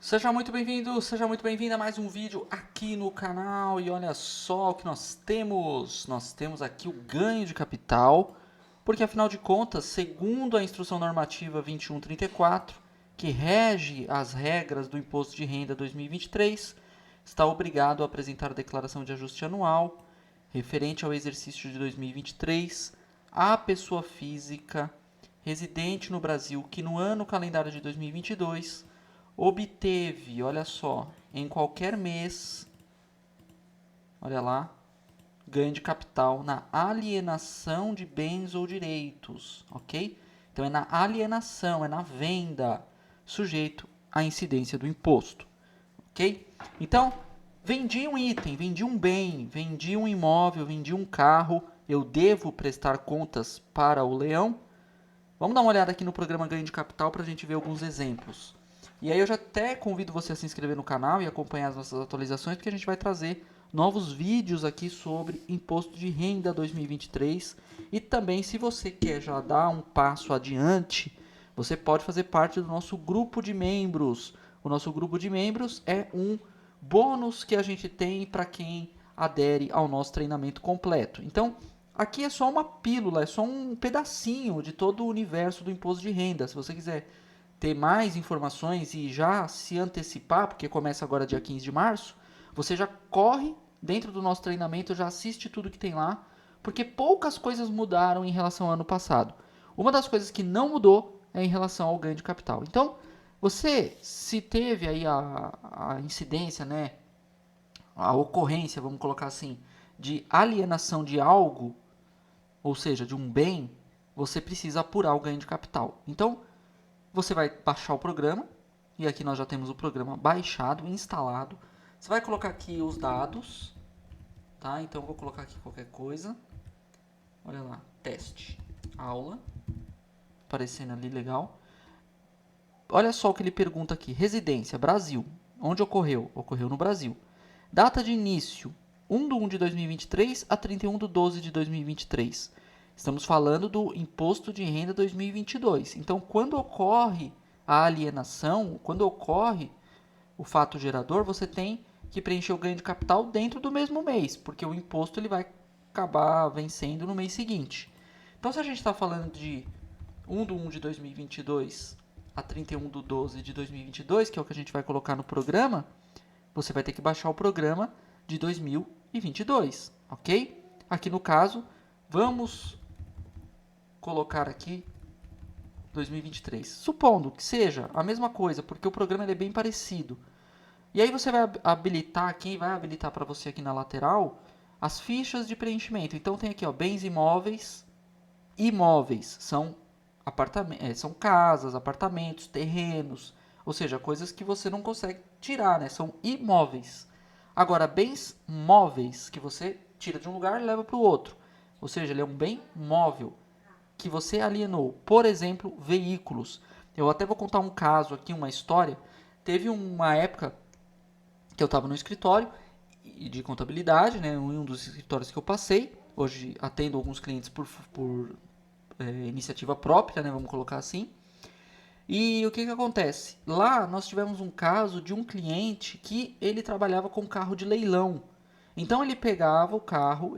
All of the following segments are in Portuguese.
Seja muito bem-vindo, seja muito bem-vinda a mais um vídeo aqui no canal. E olha só o que nós temos. Nós temos aqui o ganho de capital, porque afinal de contas, segundo a Instrução Normativa 2134, que rege as regras do Imposto de Renda 2023, está obrigado a apresentar a declaração de ajuste anual referente ao exercício de 2023 à pessoa física residente no Brasil que no ano calendário de 2022 obteve, olha só, em qualquer mês, olha lá, ganho de capital na alienação de bens ou direitos, ok? Então é na alienação, é na venda, sujeito à incidência do imposto, ok? Então, vendi um item, vendi um bem, vendi um imóvel, vendi um carro, eu devo prestar contas para o leão? Vamos dar uma olhada aqui no programa Ganho de Capital para a gente ver alguns exemplos. E aí eu já até convido você a se inscrever no canal e acompanhar as nossas atualizações, porque a gente vai trazer novos vídeos aqui sobre Imposto de Renda 2023. E também, se você quer já dar um passo adiante, você pode fazer parte do nosso grupo de membros. O nosso grupo de membros é um bônus que a gente tem para quem adere ao nosso treinamento completo. Então, aqui é só uma pílula, é só um pedacinho de todo o universo do imposto de renda. Se você quiser ter mais informações e já se antecipar, porque começa agora dia 15 de março, você já corre dentro do nosso treinamento, já assiste tudo que tem lá, porque poucas coisas mudaram em relação ao ano passado. Uma das coisas que não mudou é em relação ao ganho de capital. Então, você, se teve aí a incidência, né, a ocorrência, vamos colocar assim, de alienação de algo, ou seja, de um bem, você precisa apurar o ganho de capital. Então, você vai baixar o programa, e aqui nós já temos o programa baixado, instalado. Você vai colocar aqui os dados, tá? Então, eu vou colocar aqui qualquer coisa. Olha lá, teste, aula, aparecendo ali legal. Olha só o que ele pergunta aqui. Residência, Brasil. Onde ocorreu? Ocorreu no Brasil. Data de início, 1/1 de 2023 a 31/12 de 2023. Estamos falando do Imposto de Renda 2022. Então, quando ocorre a alienação, quando ocorre o fato gerador, você tem que preencher o ganho de capital dentro do mesmo mês, porque o imposto ele vai acabar vencendo no mês seguinte. Então, se a gente está falando de 1/1 de 2022 a 31/12 de 2022, que é o que a gente vai colocar no programa, você vai ter que baixar o programa de 2022, ok? Aqui no caso, vamos colocar aqui 2023. Supondo que seja a mesma coisa, porque o programa é bem parecido. E aí você vai habilitar, quem vai habilitar para você aqui na lateral, as fichas de preenchimento. Então tem aqui, ó, bens imóveis. Imóveis são são casas, apartamentos, terrenos, ou seja, coisas que você não consegue tirar, né? São imóveis. Agora, bens móveis que você tira de um lugar e leva para o outro, ou seja, ele é um bem móvel que você alienou. Por exemplo, veículos. Eu até vou contar um caso aqui, uma história. Teve uma época que eu estava no escritório de contabilidade, né, em um dos escritórios que eu passei. Hoje atendo alguns clientes por iniciativa própria, né, vamos colocar assim. E o que acontece? Lá nós tivemos um caso de um cliente que ele trabalhava com carro de leilão. Então ele pegava o carro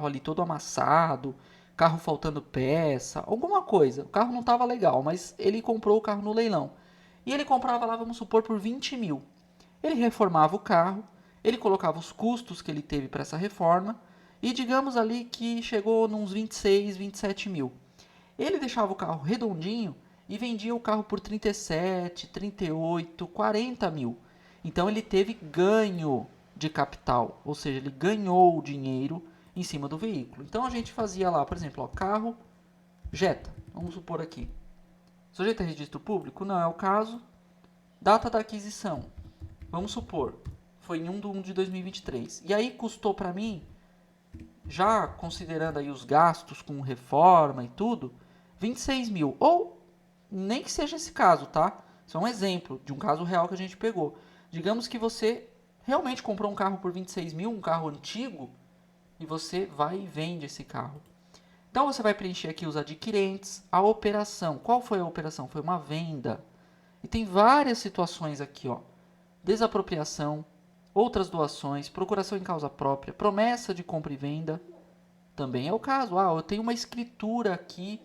ali todo amassado, carro faltando peça, alguma coisa. O carro não estava legal, mas ele comprou o carro no leilão. E ele comprava lá, vamos supor, por 20 mil. Ele reformava o carro, ele colocava os custos que ele teve para essa reforma e digamos ali que chegou nos 26, 27 mil. Ele deixava o carro redondinho e vendia o carro por 37, 38, 40 mil. Então ele teve ganho de capital, ou seja, ele ganhou dinheiro em cima do veículo. Então a gente fazia lá, por exemplo, ó, carro Jetta, vamos supor aqui. Sujeito a registro público? Não é o caso. Data da aquisição, vamos supor, foi em 1/1 de 2023. E aí custou para mim, já considerando aí os gastos com reforma e tudo, 26 mil. Ou nem que seja esse caso, tá? Isso é um exemplo de um caso real que a gente pegou. Digamos que você realmente comprou um carro por 26 mil, um carro antigo, e você vai e vende esse carro. Então você vai preencher aqui os adquirentes, a operação. Qual foi a operação? Foi uma venda. E tem várias situações aqui, ó. Desapropriação, outras doações, procuração em causa própria, promessa de compra e venda. Também é o caso. Ah, eu tenho uma escritura aqui.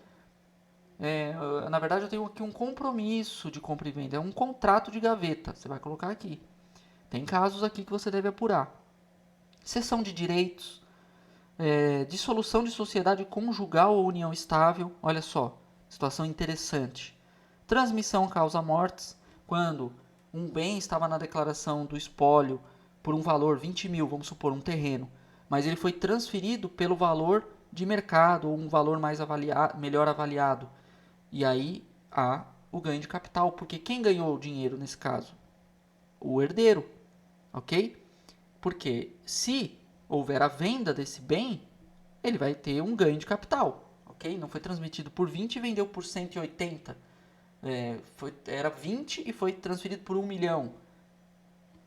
Na verdade, eu tenho aqui um compromisso de compra e venda. É um contrato de gaveta. Você vai colocar aqui. Tem casos aqui que você deve apurar. Cessão de direitos. Dissolução de sociedade conjugal ou união estável. Olha só, situação interessante. Transmissão causa mortes. Quando um bem estava na declaração do espólio por um valor 20 mil, vamos supor, um terreno, mas ele foi transferido pelo valor de mercado ou um valor melhor avaliado. E aí há o ganho de capital, porque quem ganhou o dinheiro nesse caso? O herdeiro, ok? Porque se houver a venda desse bem, ele vai ter um ganho de capital, ok? Não foi transmitido por 20 e vendeu por 180. Era 20 e foi transferido por 1 milhão.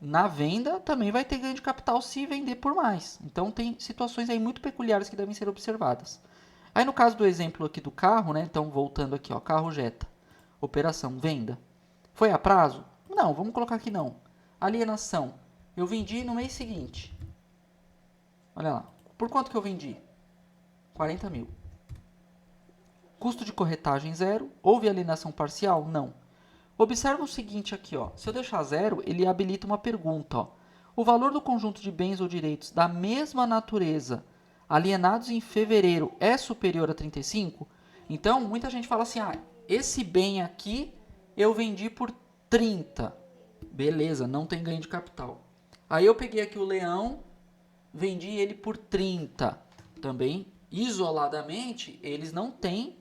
Na venda também vai ter ganho de capital se vender por mais. Então tem situações aí muito peculiares que devem ser observadas. Aí no caso do exemplo aqui do carro, né? Então voltando aqui, ó, carro Jetta, operação venda. Foi a prazo? Não, vamos colocar aqui não. Alienação. Eu vendi no mês seguinte. Olha lá. Por quanto que eu vendi? 40 mil. Custo de corretagem zero. Houve alienação parcial? Não. Observa o seguinte aqui, ó. Se eu deixar zero, ele habilita uma pergunta, ó. O valor do conjunto de bens ou direitos da mesma natureza alienados em fevereiro é superior a 35? Então, muita gente fala assim, esse bem aqui eu vendi por 30. Beleza, não tem ganho de capital. Aí eu peguei aqui o leão, vendi ele por 30. Também, isoladamente, eles não têm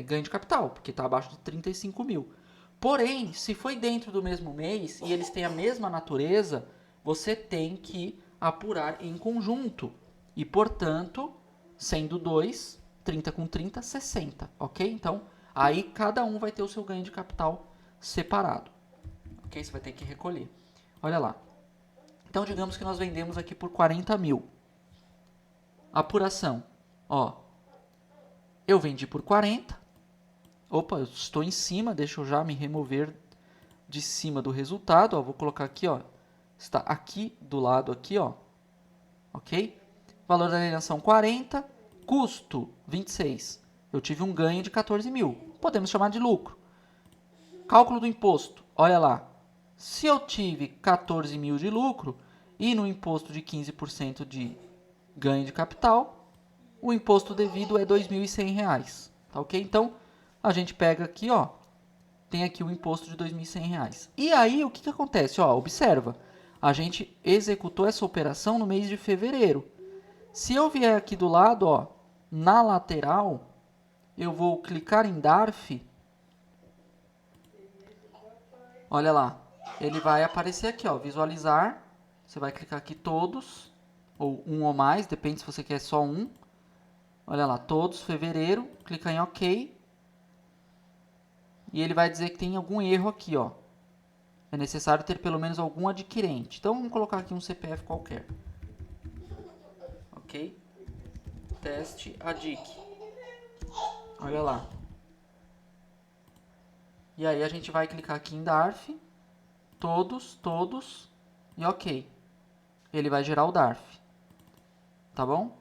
ganho de capital, porque está abaixo de 35 mil. Porém, se foi dentro do mesmo mês e eles têm a mesma natureza, você tem que apurar em conjunto. E, portanto, sendo 2, 30 com 30, 60, ok? Então, aí cada um vai ter o seu ganho de capital separado. Ok? Você vai ter que recolher. Olha lá. Então, digamos que nós vendemos aqui por 40 mil. Apuração. Ó, eu vendi por 40. Opa, eu estou em cima, deixa eu já me remover de cima do resultado. Ó, vou colocar aqui, ó, está aqui do lado aqui, ó, ok? Valor da alienação 40, custo 26. Eu tive um ganho de 14 mil. Podemos chamar de lucro. Cálculo do imposto. Olha lá. Se eu tive 14 mil de lucro e no imposto de 15% de ganho de capital, o imposto devido é R$ 2.100. Tá ok? Então, a gente pega aqui, ó, tem aqui o imposto de R$ 2.100. E aí, o que acontece? Ó, observa, a gente executou essa operação no mês de fevereiro. Se eu vier aqui do lado, ó, na lateral, eu vou clicar em DARF. Olha lá, ele vai aparecer aqui, ó, visualizar. Você vai clicar aqui todos, ou um ou mais, depende se você quer só um. Olha lá, todos, fevereiro, clica em OK. E ele vai dizer que tem algum erro aqui, ó. É necessário ter pelo menos algum adquirente. Então, vamos colocar aqui um CPF qualquer. Ok? Teste ADIC. Olha lá. E aí, a gente vai clicar aqui em DARF. Todos, todos. E OK. Ele vai gerar o DARF. Tá bom?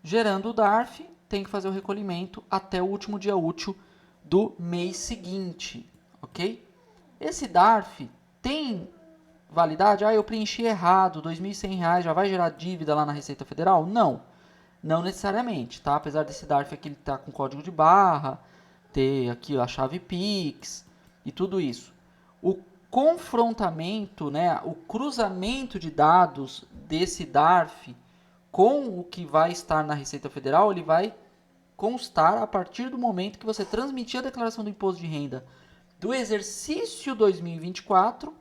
Gerando o DARF, tem que fazer o recolhimento até o último dia útil do mês seguinte. Ok? Esse DARF tem validade? Eu preenchi errado, R$ 2.100, já vai gerar dívida lá na Receita Federal? Não, não necessariamente, tá? Apesar desse DARF aqui estar com código de barra, ter aqui a chave Pix e tudo isso. O confrontamento, né, o cruzamento de dados desse DARF com o que vai estar na Receita Federal, ele vai constar a partir do momento que você transmitir a declaração do imposto de renda do exercício 2024,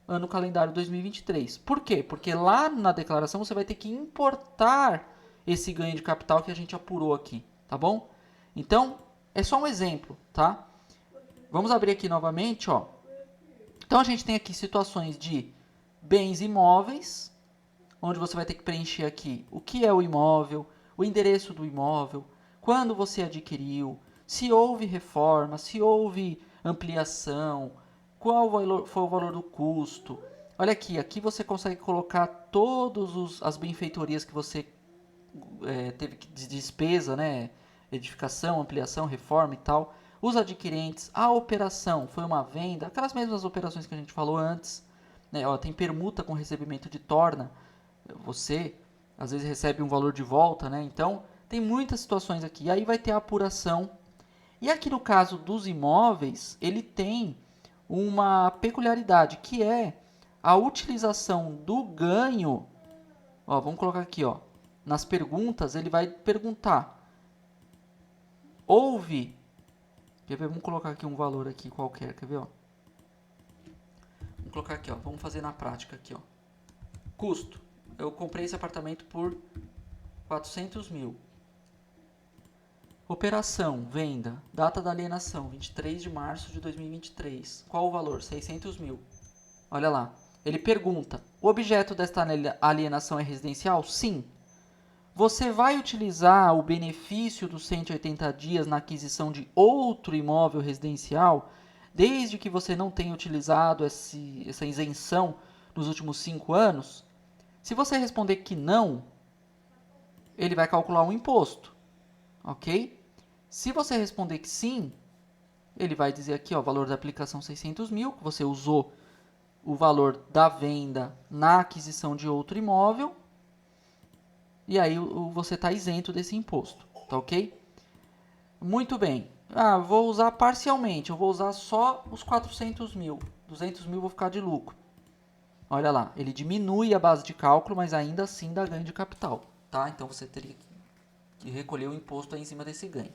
ano calendário 2023. Por quê? Porque lá na declaração você vai ter que importar esse ganho de capital que a gente apurou aqui, tá bom? Então, é só um exemplo, tá? Vamos abrir aqui novamente, ó. Então, a gente tem aqui situações de bens imóveis, onde você vai ter que preencher aqui o que é o imóvel, o endereço do imóvel, quando você adquiriu, se houve reforma, se houve ampliação, foi o valor do custo. Olha aqui você consegue colocar todas as benfeitorias que você teve de despesa, né? Edificação, ampliação, reforma e tal. Os adquirentes, a operação foi uma venda, aquelas mesmas operações que a gente falou antes. Né? Ó, tem permuta com recebimento de torna. Você, às vezes, recebe um valor de volta, né? Então, tem muitas situações aqui. E aí vai ter a apuração. E aqui no caso dos imóveis, ele tem uma peculiaridade, que é a utilização do ganho. Ó, vamos colocar aqui, ó. Nas perguntas, ele vai perguntar: houve... Quer ver? Vamos colocar aqui um valor aqui qualquer, quer ver? Ó? Vamos colocar aqui, ó. Vamos fazer na prática aqui, ó. Custo. Eu comprei esse apartamento por 400 mil. Operação, venda, data da alienação, 23 de março de 2023. Qual o valor? 600 mil. Olha lá. Ele pergunta: o objeto desta alienação é residencial? Sim. Você vai utilizar o benefício dos 180 dias na aquisição de outro imóvel residencial, desde que você não tenha utilizado essa isenção nos últimos 5 anos? Se você responder que não, ele vai calcular um imposto, ok? Se você responder que sim, ele vai dizer aqui, ó, valor da aplicação 600 mil, que você usou o valor da venda na aquisição de outro imóvel, e aí você está isento desse imposto, tá ok? Muito bem. Ah, vou usar parcialmente, eu vou usar só os 400 mil, 200 mil vou ficar de lucro. Olha lá, ele diminui a base de cálculo, mas ainda assim dá ganho de capital, tá? Então você teria que recolher o imposto aí em cima desse ganho.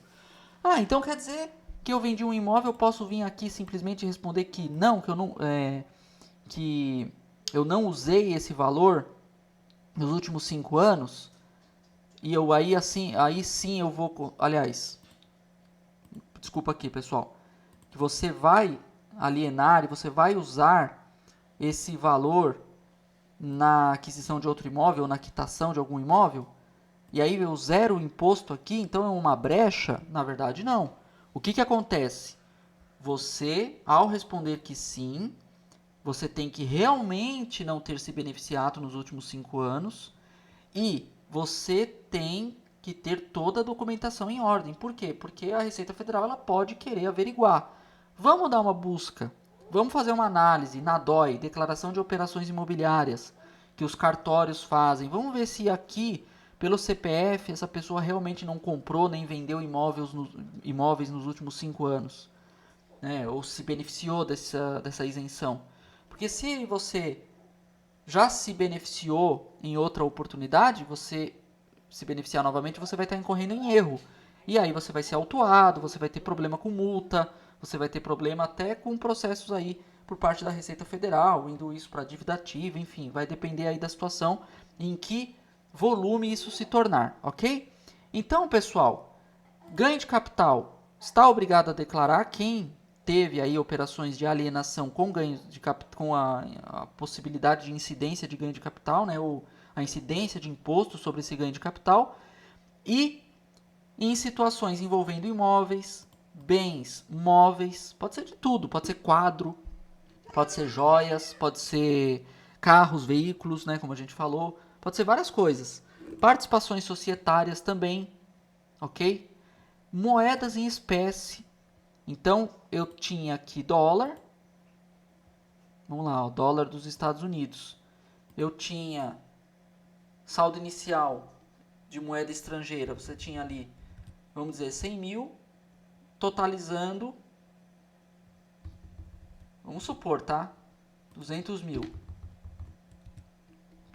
Ah, então quer dizer que eu vendi um imóvel, eu posso vir aqui simplesmente responder que não, que eu não usei esse valor nos últimos 5 anos, e eu aí sim eu vou, aliás, desculpa aqui, pessoal, que você vai alienar e você vai usar esse valor na aquisição de outro imóvel, na quitação de algum imóvel, e aí eu zero o imposto aqui, então é uma brecha? Na verdade, não. O que acontece? Você, ao responder que sim, você tem que realmente não ter se beneficiado nos últimos 5 anos e você tem que ter toda a documentação em ordem. Por quê? Porque a Receita Federal ela pode querer averiguar. Vamos dar uma busca, vamos fazer uma análise na DOI, Declaração de Operações Imobiliárias, que os cartórios fazem. Vamos ver se aqui, pelo CPF, essa pessoa realmente não comprou nem vendeu imóveis nos últimos 5 anos. Né? Ou se beneficiou dessa isenção. Porque se você já se beneficiou em outra oportunidade, você se beneficiar novamente, você vai estar incorrendo em erro. E aí você vai ser autuado, você vai ter problema com multa, você vai ter problema até com processos aí por parte da Receita Federal, indo isso para dívida ativa, enfim, vai depender aí da situação em que volume isso se tornar, ok? Então, pessoal, ganho de capital está obrigado a declarar quem teve aí operações de alienação com ganho de com a possibilidade de incidência de ganho de capital, né, ou a incidência de imposto sobre esse ganho de capital, e em situações envolvendo imóveis, bens móveis, pode ser de tudo, pode ser quadro, pode ser joias, pode ser carros, veículos, né, como a gente falou, pode ser várias coisas. Participações societárias também, ok? Moedas em espécie. Então, eu tinha aqui dólar. Vamos lá, o dólar dos Estados Unidos. Eu tinha saldo inicial de moeda estrangeira. Você tinha ali, vamos dizer, 100 mil, totalizando, vamos supor, tá? 200 mil.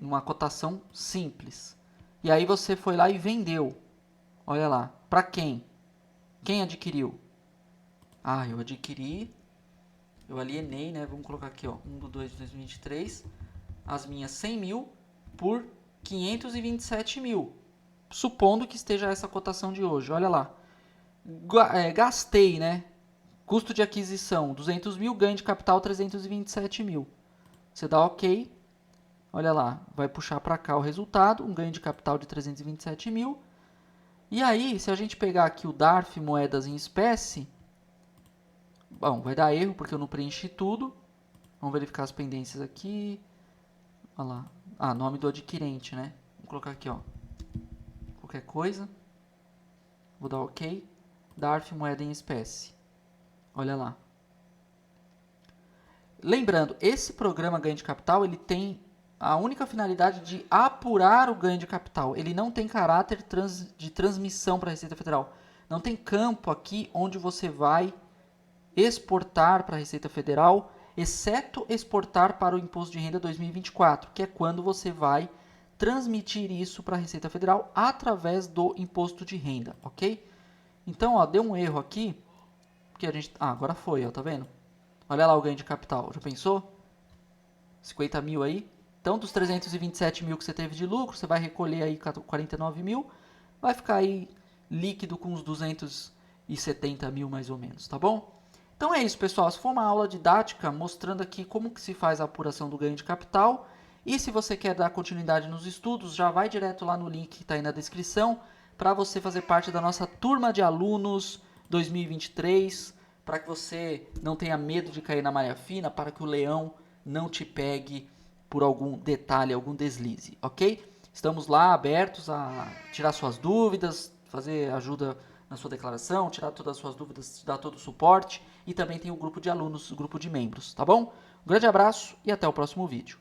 Numa cotação simples. E aí você foi lá e vendeu. Olha lá. Para quem? Quem adquiriu? Ah, eu adquiri, eu alienei, né? Vamos colocar aqui, ó, 1/2/2023, as minhas 100 mil por 527 mil. Supondo que esteja essa cotação de hoje, olha lá. Gastei, né? Custo de aquisição, 200 mil, ganho de capital, 327 mil. Você dá OK, olha lá, vai puxar para cá o resultado, um ganho de capital de 327 mil. E aí, se a gente pegar aqui o DARF moedas em espécie, Bom, vai dar erro porque eu não preenchi tudo. Vamos verificar as pendências aqui. Olha lá. Ah, nome do adquirente, né? Vou colocar aqui, ó. Qualquer coisa. Vou dar OK. DARF moeda em espécie. Olha lá. Lembrando, esse programa ganho de capital, ele tem a única finalidade de apurar o ganho de capital. Ele não tem caráter de transmissão para a Receita Federal. Não tem campo aqui onde você vai exportar para a Receita Federal, exceto exportar para o Imposto de Renda 2024, que é quando você vai transmitir isso para a Receita Federal através do Imposto de Renda, ok? Então, ó, deu um erro aqui, porque a gente... Ah, agora foi, ó, tá vendo? Olha lá o ganho de capital, já pensou? 50 mil aí. Então, dos 327 mil que você teve de lucro, você vai recolher aí 49 mil, vai ficar aí líquido com uns 270 mil mais ou menos, tá bom? Então é isso, pessoal. Essa foi uma aula didática mostrando aqui como que se faz a apuração do ganho de capital. E se você quer dar continuidade nos estudos, já vai direto lá no link que está aí na descrição para você fazer parte da nossa turma de alunos 2023, para que você não tenha medo de cair na malha fina, para que o leão não te pegue por algum detalhe, algum deslize, ok? Estamos lá abertos a tirar suas dúvidas, fazer ajuda na sua declaração, tirar todas as suas dúvidas, dar todo o suporte, e também tem o grupo de alunos, o grupo de membros, tá bom? Um grande abraço e até o próximo vídeo.